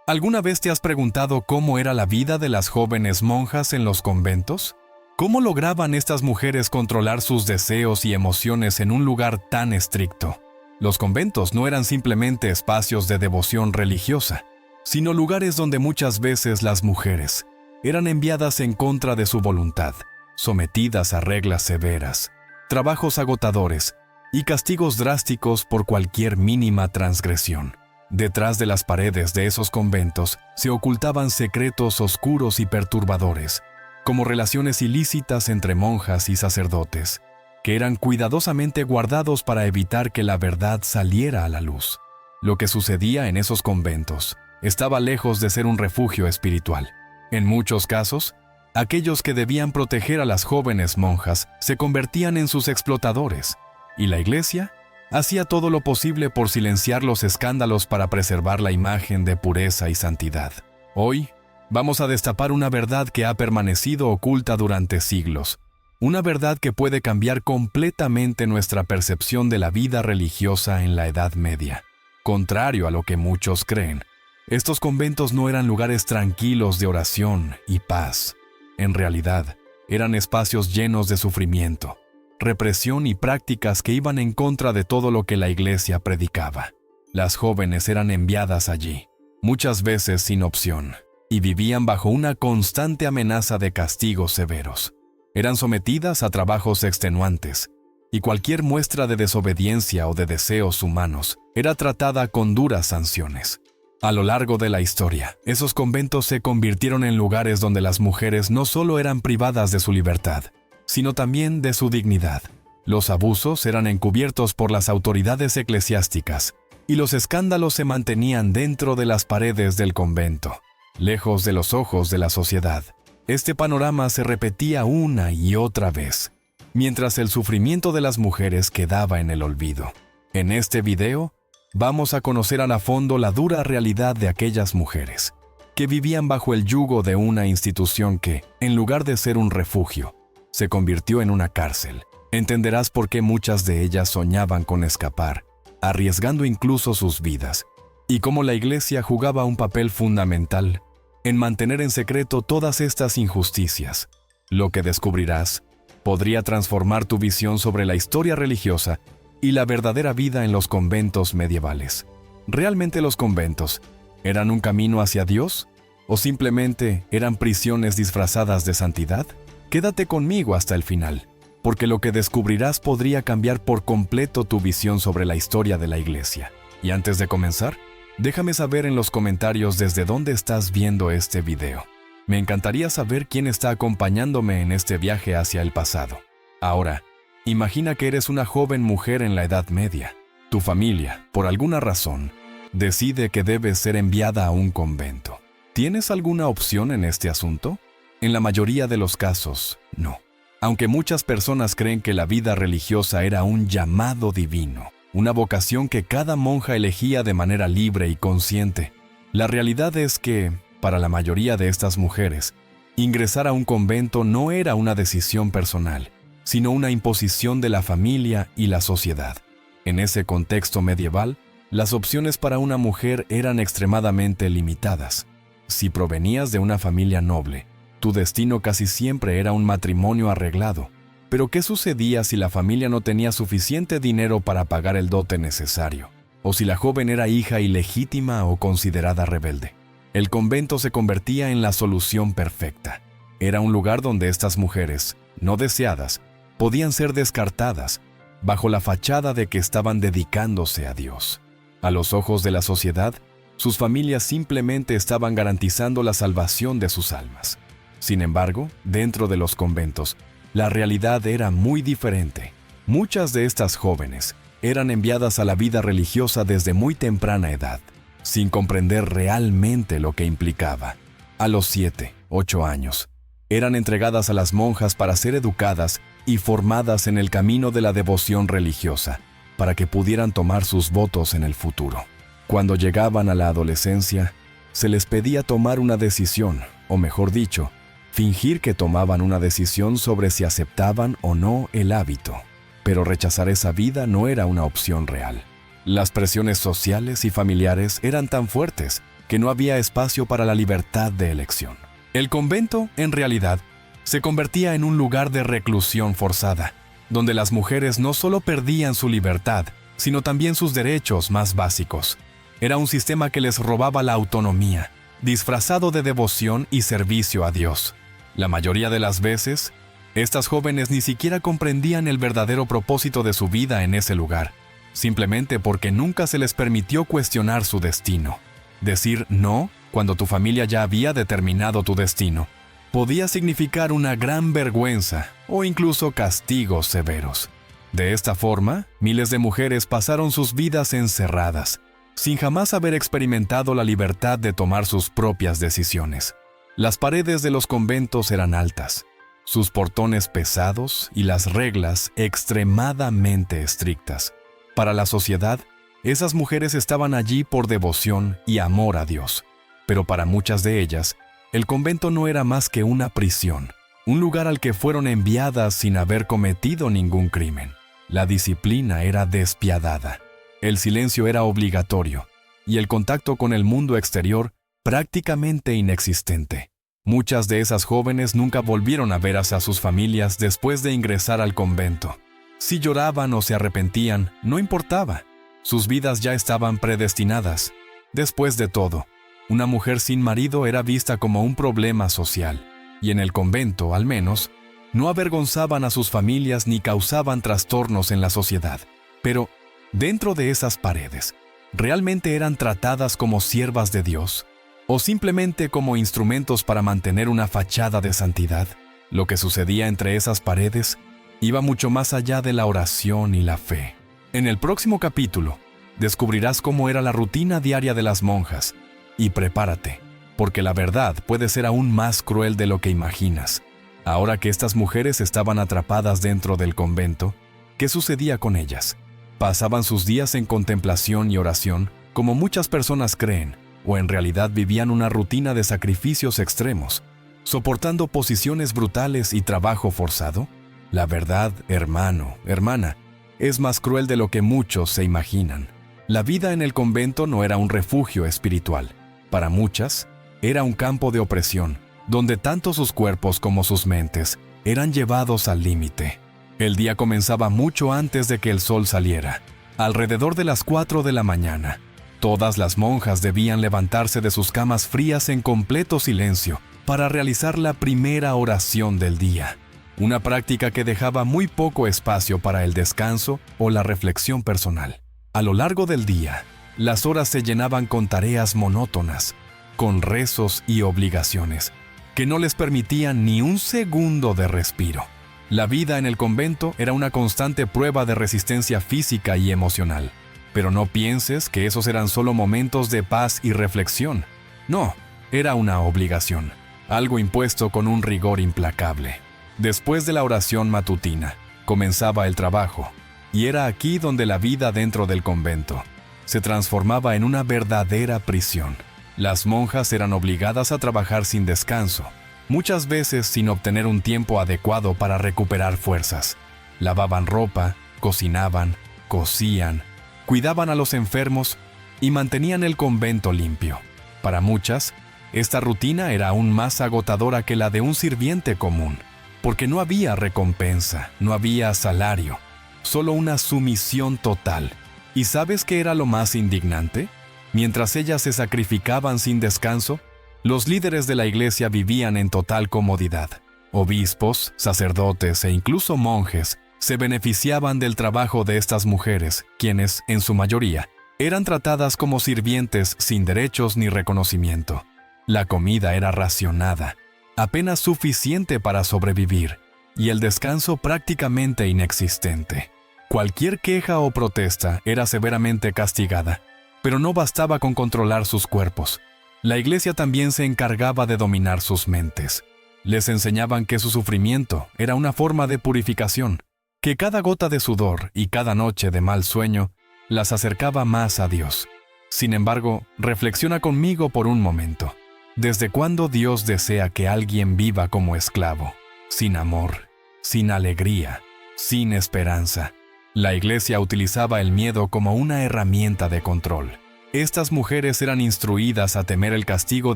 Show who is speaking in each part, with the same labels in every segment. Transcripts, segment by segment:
Speaker 1: ¿Alguna vez te has preguntado cómo era la vida de las jóvenes monjas en los conventos? ¿Cómo lograban estas mujeres controlar sus deseos y emociones en un lugar tan estricto? Los conventos no eran simplemente espacios de devoción religiosa, sino lugares donde muchas veces las mujeres eran enviadas en contra de su voluntad, sometidas a reglas severas, trabajos agotadores y castigos drásticos por cualquier mínima transgresión. Detrás de las paredes de esos conventos se ocultaban secretos oscuros y perturbadores, como relaciones ilícitas entre monjas y sacerdotes, que eran cuidadosamente guardados para evitar que la verdad saliera a la luz. Lo que sucedía en esos conventos estaba lejos de ser un refugio espiritual. En muchos casos, aquellos que debían proteger a las jóvenes monjas se convertían en sus explotadores, y la Iglesia hacía todo lo posible por silenciar los escándalos para preservar la imagen de pureza y santidad. Hoy, vamos a destapar una verdad que ha permanecido oculta durante siglos, una verdad que puede cambiar completamente nuestra percepción de la vida religiosa en la Edad Media. Contrario a lo que muchos creen, estos conventos no eran lugares tranquilos de oración y paz. En realidad, eran espacios llenos de sufrimiento, represión y prácticas que iban en contra de todo lo que la Iglesia predicaba. Las jóvenes eran enviadas allí, muchas veces sin opción, y vivían bajo una constante amenaza de castigos severos. Eran sometidas a trabajos extenuantes, y cualquier muestra de desobediencia o de deseos humanos era tratada con duras sanciones. A lo largo de la historia, esos conventos se convirtieron en lugares donde las mujeres no solo eran privadas de su libertad, sino también de su dignidad. Los abusos eran encubiertos por las autoridades eclesiásticas, y los escándalos se mantenían dentro de las paredes del convento, lejos de los ojos de la sociedad. Este panorama se repetía una y otra vez, mientras el sufrimiento de las mujeres quedaba en el olvido. En este video, vamos a conocer a fondo la dura realidad de aquellas mujeres, que vivían bajo el yugo de una institución que, en lugar de ser un refugio, se convirtió en una cárcel. Entenderás por qué muchas de ellas soñaban con escapar, arriesgando incluso sus vidas, y cómo la Iglesia jugaba un papel fundamental en mantener en secreto todas estas injusticias. Lo que descubrirás podría transformar tu visión sobre la historia religiosa y la verdadera vida en los conventos medievales. ¿Realmente los conventos eran un camino hacia Dios? ¿O simplemente eran prisiones disfrazadas de santidad? Quédate conmigo hasta el final, porque lo que descubrirás podría cambiar por completo tu visión sobre la historia de la Iglesia. Y antes de comenzar, déjame saber en los comentarios desde dónde estás viendo este video. Me encantaría saber quién está acompañándome en este viaje hacia el pasado. Ahora, imagina que eres una joven mujer en la Edad Media. Tu familia, por alguna razón, decide que debes ser enviada a un convento. ¿Tienes alguna opción en este asunto? En la mayoría de los casos, no. Aunque muchas personas creen que la vida religiosa era un llamado divino, una vocación que cada monja elegía de manera libre y consciente, la realidad es que, para la mayoría de estas mujeres, ingresar a un convento no era una decisión personal, sino una imposición de la familia y la sociedad. En ese contexto medieval, las opciones para una mujer eran extremadamente limitadas. Si provenías de una familia noble, tu destino casi siempre era un matrimonio arreglado. Pero ¿qué sucedía si la familia no tenía suficiente dinero para pagar el dote necesario? ¿O si la joven era hija ilegítima o considerada rebelde? El convento se convertía en la solución perfecta. Era un lugar donde estas mujeres, no deseadas, podían ser descartadas, bajo la fachada de que estaban dedicándose a Dios. A los ojos de la sociedad, sus familias simplemente estaban garantizando la salvación de sus almas. Sin embargo, dentro de los conventos, la realidad era muy diferente. Muchas de estas jóvenes eran enviadas a la vida religiosa desde muy temprana edad, sin comprender realmente lo que implicaba. A los 7, 8 años, eran entregadas a las monjas para ser educadas y formadas en el camino de la devoción religiosa, para que pudieran tomar sus votos en el futuro. Cuando llegaban a la adolescencia, se les pedía tomar una decisión, o mejor dicho, fingir que tomaban una decisión sobre si aceptaban o no el hábito. Pero rechazar esa vida no era una opción real. Las presiones sociales y familiares eran tan fuertes que no había espacio para la libertad de elección. El convento, en realidad, se convertía en un lugar de reclusión forzada, donde las mujeres no solo perdían su libertad, sino también sus derechos más básicos. Era un sistema que les robaba la autonomía, disfrazado de devoción y servicio a Dios. La mayoría de las veces, estas jóvenes ni siquiera comprendían el verdadero propósito de su vida en ese lugar, simplemente porque nunca se les permitió cuestionar su destino. Decir no cuando tu familia ya había determinado tu destino podía significar una gran vergüenza o incluso castigos severos. De esta forma, miles de mujeres pasaron sus vidas encerradas, sin jamás haber experimentado la libertad de tomar sus propias decisiones. Las paredes de los conventos eran altas, sus portones pesados y las reglas extremadamente estrictas. Para la sociedad, esas mujeres estaban allí por devoción y amor a Dios. Pero para muchas de ellas, el convento no era más que una prisión, un lugar al que fueron enviadas sin haber cometido ningún crimen. La disciplina era despiadada, el silencio era obligatorio y el contacto con el mundo exterior prácticamente inexistente. Muchas de esas jóvenes nunca volvieron a ver a sus familias después de ingresar al convento. Si lloraban o se arrepentían, no importaba. Sus vidas ya estaban predestinadas. Después de todo, una mujer sin marido era vista como un problema social, y en el convento, al menos, no avergonzaban a sus familias ni causaban trastornos en la sociedad. Pero, dentro de esas paredes, ¿realmente eran tratadas como siervas de Dios? ¿O simplemente como instrumentos para mantener una fachada de santidad? Lo que sucedía entre esas paredes iba mucho más allá de la oración y la fe. En el próximo capítulo, descubrirás cómo era la rutina diaria de las monjas. Y prepárate, porque la verdad puede ser aún más cruel de lo que imaginas. Ahora que estas mujeres estaban atrapadas dentro del convento, ¿qué sucedía con ellas? ¿Pasaban sus días en contemplación y oración, como muchas personas creen, o en realidad vivían una rutina de sacrificios extremos, soportando posiciones brutales y trabajo forzado? La verdad, hermano, hermana, es más cruel de lo que muchos se imaginan. La vida en el convento no era un refugio espiritual. Para muchas, era un campo de opresión, donde tanto sus cuerpos como sus mentes eran llevados al límite. El día comenzaba mucho antes de que el sol saliera. Alrededor de las 4 de la mañana, todas las monjas debían levantarse de sus camas frías en completo silencio para realizar la primera oración del día, una práctica que dejaba muy poco espacio para el descanso o la reflexión personal. A lo largo del día, las horas se llenaban con tareas monótonas, con rezos y obligaciones, que no les permitían ni un segundo de respiro. La vida en el convento era una constante prueba de resistencia física y emocional. Pero no pienses que esos eran solo momentos de paz y reflexión. No, era una obligación, algo impuesto con un rigor implacable. Después de la oración matutina, comenzaba el trabajo, y era aquí donde la vida dentro del convento se transformaba en una verdadera prisión. Las monjas eran obligadas a trabajar sin descanso, muchas veces sin obtener un tiempo adecuado para recuperar fuerzas. Lavaban ropa, cocinaban, cosían, cuidaban a los enfermos y mantenían el convento limpio. Para muchas, esta rutina era aún más agotadora que la de un sirviente común, porque no había recompensa, no había salario, solo una sumisión total. ¿Y sabes qué era lo más indignante? Mientras ellas se sacrificaban sin descanso, los líderes de la iglesia vivían en total comodidad. Obispos, sacerdotes e incluso monjes se beneficiaban del trabajo de estas mujeres, quienes, en su mayoría, eran tratadas como sirvientes sin derechos ni reconocimiento. La comida era racionada, apenas suficiente para sobrevivir, y el descanso prácticamente inexistente. Cualquier queja o protesta era severamente castigada, pero no bastaba con controlar sus cuerpos. La iglesia también se encargaba de dominar sus mentes. Les enseñaban que su sufrimiento era una forma de purificación, que cada gota de sudor y cada noche de mal sueño las acercaba más a Dios. Sin embargo, reflexiona conmigo por un momento. ¿Desde cuándo Dios desea que alguien viva como esclavo, sin amor, sin alegría, sin esperanza? La iglesia utilizaba el miedo como una herramienta de control. Estas mujeres eran instruidas a temer el castigo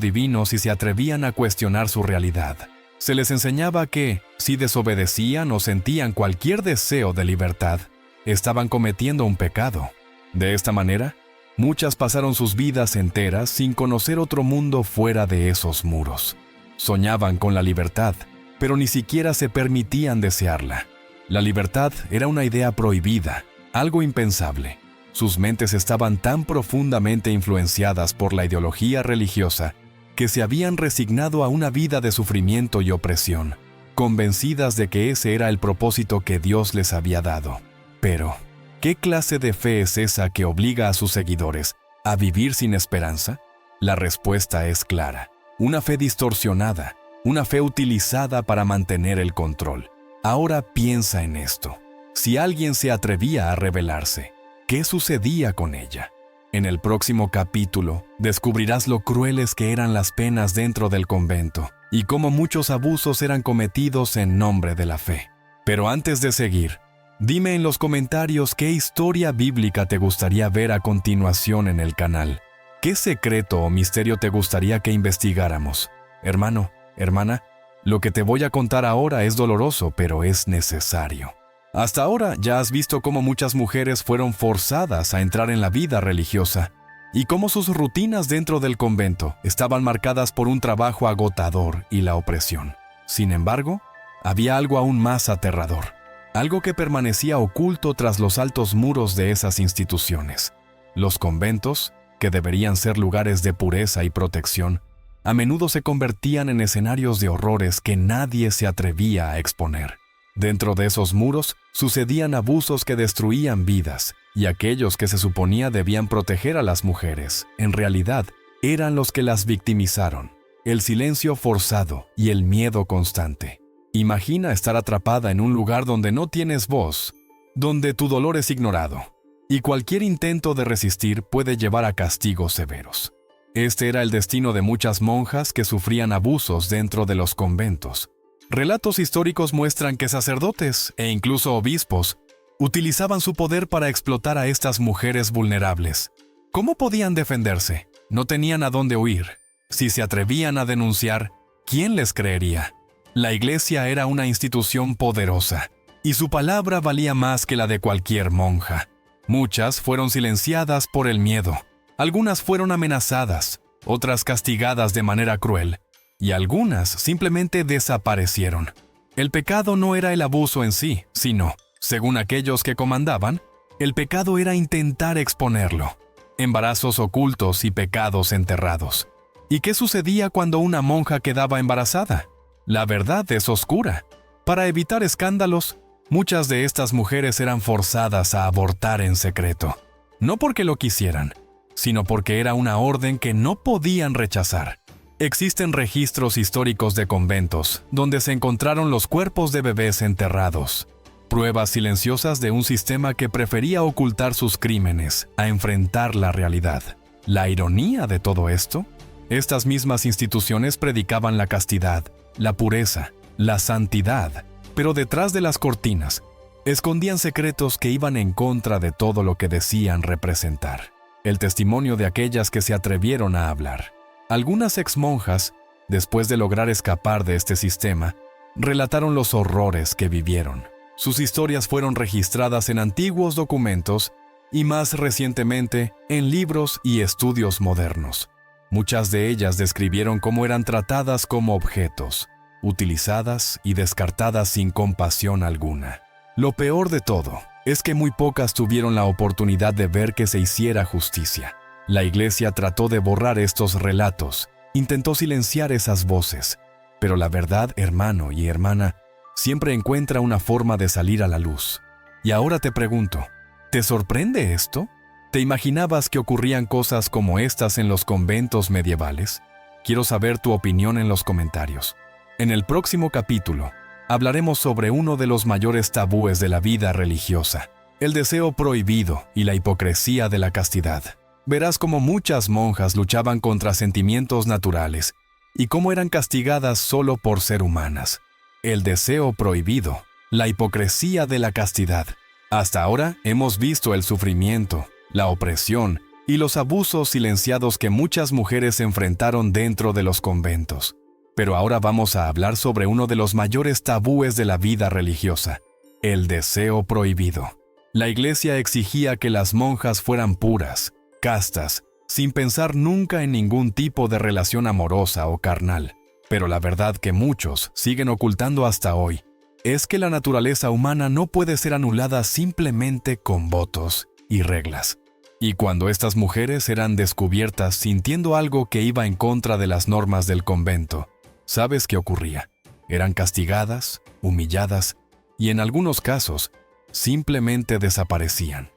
Speaker 1: divino si se atrevían a cuestionar su realidad. Se les enseñaba que, si desobedecían o sentían cualquier deseo de libertad, estaban cometiendo un pecado. De esta manera, muchas pasaron sus vidas enteras sin conocer otro mundo fuera de esos muros. Soñaban con la libertad, pero ni siquiera se permitían desearla. La libertad era una idea prohibida, algo impensable. Sus mentes estaban tan profundamente influenciadas por la ideología religiosa que se habían resignado a una vida de sufrimiento y opresión, convencidas de que ese era el propósito que Dios les había dado. Pero, ¿qué clase de fe es esa que obliga a sus seguidores a vivir sin esperanza? La respuesta es clara: una fe distorsionada, una fe utilizada para mantener el control. Ahora piensa en esto. Si alguien se atrevía a rebelarse, ¿qué sucedía con ella? En el próximo capítulo, descubrirás lo crueles que eran las penas dentro del convento y cómo muchos abusos eran cometidos en nombre de la fe. Pero antes de seguir, dime en los comentarios qué historia bíblica te gustaría ver a continuación en el canal. ¿Qué secreto o misterio te gustaría que investigáramos? Hermano, hermana, lo que te voy a contar ahora es doloroso, pero es necesario. Hasta ahora ya has visto cómo muchas mujeres fueron forzadas a entrar en la vida religiosa y cómo sus rutinas dentro del convento estaban marcadas por un trabajo agotador y la opresión. Sin embargo, había algo aún más aterrador, algo que permanecía oculto tras los altos muros de esas instituciones. Los conventos, que deberían ser lugares de pureza y protección, a menudo se convertían en escenarios de horrores que nadie se atrevía a exponer. Dentro de esos muros sucedían abusos que destruían vidas, y aquellos que se suponía debían proteger a las mujeres, en realidad, eran los que las victimizaron. El silencio forzado y el miedo constante. Imagina estar atrapada en un lugar donde no tienes voz, donde tu dolor es ignorado, y cualquier intento de resistir puede llevar a castigos severos. Este era el destino de muchas monjas que sufrían abusos dentro de los conventos. Relatos históricos muestran que sacerdotes e incluso obispos utilizaban su poder para explotar a estas mujeres vulnerables. ¿Cómo podían defenderse? No tenían a dónde huir. Si se atrevían a denunciar, ¿quién les creería? La iglesia era una institución poderosa, y su palabra valía más que la de cualquier monja. Muchas fueron silenciadas por el miedo. Algunas fueron amenazadas, otras castigadas de manera cruel, y algunas simplemente desaparecieron. El pecado no era el abuso en sí, sino, según aquellos que comandaban, el pecado era intentar exponerlo. Embarazos ocultos y pecados enterrados. ¿Y qué sucedía cuando una monja quedaba embarazada? La verdad es oscura. Para evitar escándalos, muchas de estas mujeres eran forzadas a abortar en secreto. No porque lo quisieran, sino porque era una orden que no podían rechazar. Existen registros históricos de conventos donde se encontraron los cuerpos de bebés enterrados, pruebas silenciosas de un sistema que prefería ocultar sus crímenes a enfrentar la realidad. La ironía de todo esto: estas mismas instituciones predicaban la castidad, la pureza, la santidad, pero detrás de las cortinas escondían secretos que iban en contra de todo lo que decían representar. El testimonio de aquellas que se atrevieron a hablar. Algunas exmonjas, después de lograr escapar de este sistema, relataron los horrores que vivieron. Sus historias fueron registradas en antiguos documentos y más recientemente en libros y estudios modernos. Muchas de ellas describieron cómo eran tratadas como objetos, utilizadas y descartadas sin compasión alguna. Lo peor de todo es que muy pocas tuvieron la oportunidad de ver que se hiciera justicia. La iglesia trató de borrar estos relatos, intentó silenciar esas voces, pero la verdad, hermano y hermana, siempre encuentra una forma de salir a la luz. Y ahora te pregunto, ¿te sorprende esto? ¿Te imaginabas que ocurrían cosas como estas en los conventos medievales? Quiero saber tu opinión en los comentarios. En el próximo capítulo, hablaremos sobre uno de los mayores tabúes de la vida religiosa, el deseo prohibido y la hipocresía de la castidad. Verás cómo muchas monjas luchaban contra sentimientos naturales y cómo eran castigadas solo por ser humanas. El deseo prohibido, la hipocresía de la castidad. Hasta ahora hemos visto el sufrimiento, la opresión y los abusos silenciados que muchas mujeres enfrentaron dentro de los conventos. Pero ahora vamos a hablar sobre uno de los mayores tabúes de la vida religiosa: el deseo prohibido. La Iglesia exigía que las monjas fueran puras, castas, sin pensar nunca en ningún tipo de relación amorosa o carnal. Pero la verdad que muchos siguen ocultando hasta hoy es que la naturaleza humana no puede ser anulada simplemente con votos y reglas. Y cuando estas mujeres eran descubiertas sintiendo algo que iba en contra de las normas del convento, ¿sabes qué ocurría? Eran castigadas, humilladas y en algunos casos simplemente desaparecían.